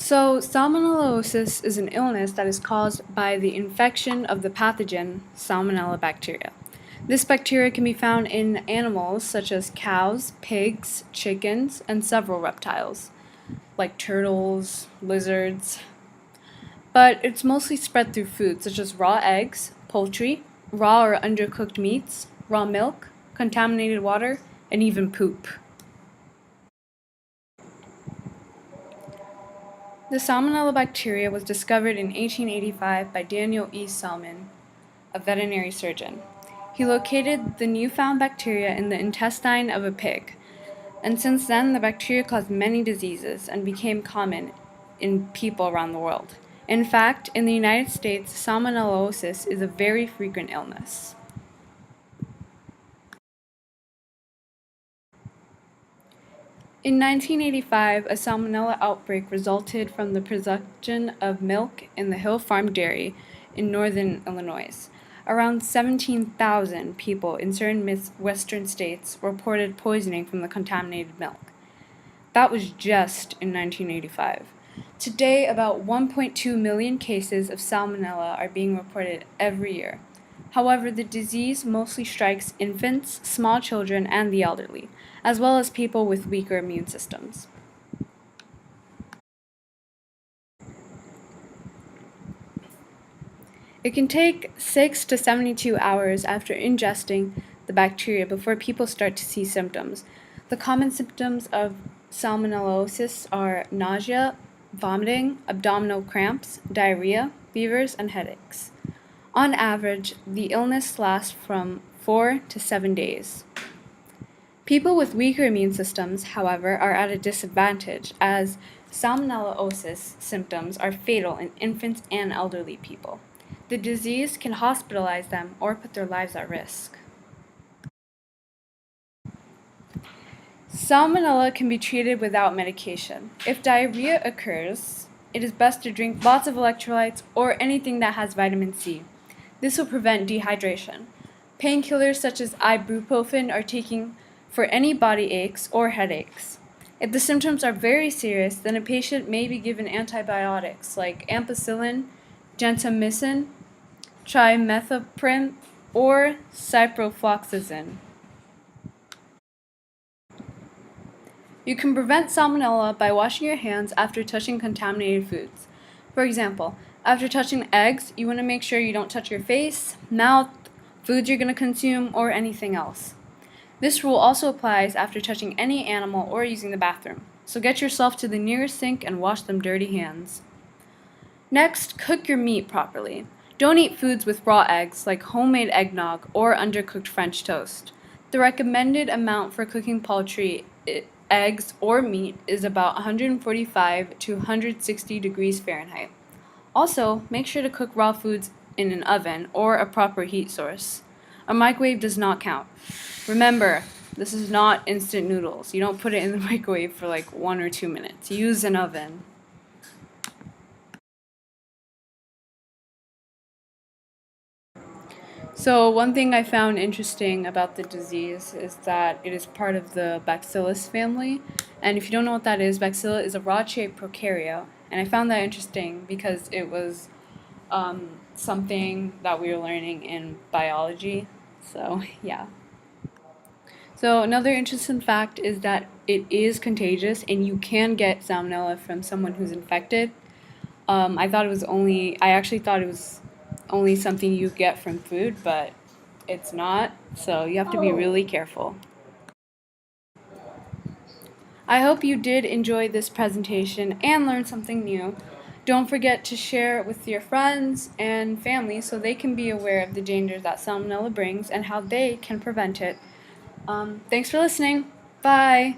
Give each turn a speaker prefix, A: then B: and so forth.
A: So, salmonellosis is an illness that is caused by the infection of the pathogen Salmonella bacteria. This bacteria can be found in animals such as cows, pigs, chickens, and several reptiles, like turtles, lizards. But it's mostly spread through food such as raw eggs, poultry, raw or undercooked meats, raw milk, contaminated water, and even poop. The Salmonella bacteria was discovered in 1885 by Daniel E. Salmon, a veterinary surgeon. He located the newfound bacteria in the intestine of a pig, and since then the bacteria caused many diseases and became common in people around the world. In fact, in the United States, salmonellosis is a very frequent illness. In 1985, a salmonella outbreak resulted from the production of milk in the Hill Farm Dairy in northern Illinois. Around 17,000 people in certain western states reported poisoning from the contaminated milk. That was just in 1985. Today, about 1.2 million cases of salmonella are being reported every year. However, the disease mostly strikes infants, small children, and the elderly, as well as people with weaker immune systems. It can take 6 to 72 hours after ingesting the bacteria before people start to see symptoms. The common symptoms of salmonellosis are nausea, vomiting, abdominal cramps, diarrhea, fevers, and headaches. On average, the illness lasts from 4 to 7 days. People with weaker immune systems, however, are at a disadvantage as salmonellosis symptoms are fatal in infants and elderly people. The disease can hospitalize them or put their lives at risk. Salmonella can be treated without medication. If diarrhea occurs, it is best to drink lots of electrolytes or anything that has vitamin C. This will prevent dehydration. Painkillers such as ibuprofen are taken for any body aches or headaches. If the symptoms are very serious, then a patient may be given antibiotics like ampicillin, gentamicin, trimethoprim, or ciprofloxacin. You can prevent salmonella by washing your hands after touching contaminated foods. For example, after touching eggs, you want to make sure you don't touch your face, mouth, foods you're going to consume, or anything else. This rule also applies after touching any animal or using the bathroom, so get yourself to the nearest sink and wash them dirty hands. Next, cook your meat properly. Don't eat foods with raw eggs like homemade eggnog or undercooked French toast. The recommended amount for cooking poultry, eggs, or meat is about 145 to 160 degrees Fahrenheit. Also, make sure to cook raw foods in an oven or a proper heat source. A microwave does not count. Remember, this is not instant noodles. You don't put it in the microwave for like 1 or 2 minutes. Use an oven. So one thing I found interesting about the disease is that it is part of the Bacillus family. And if you don't know what that is, Bacillus is a rod-shaped prokaryote. And I found that interesting because it was something that we were learning in biology. So, yeah. So another interesting fact is that it is contagious and you can get salmonella from someone who's infected. I actually thought it was only something you get from food, but it's not, so you have to be really careful. I hope you did enjoy this presentation and learn something new. Don't forget to share it with your friends and family so they can be aware of the dangers that salmonella brings and how they can prevent it. Thanks for listening. Bye.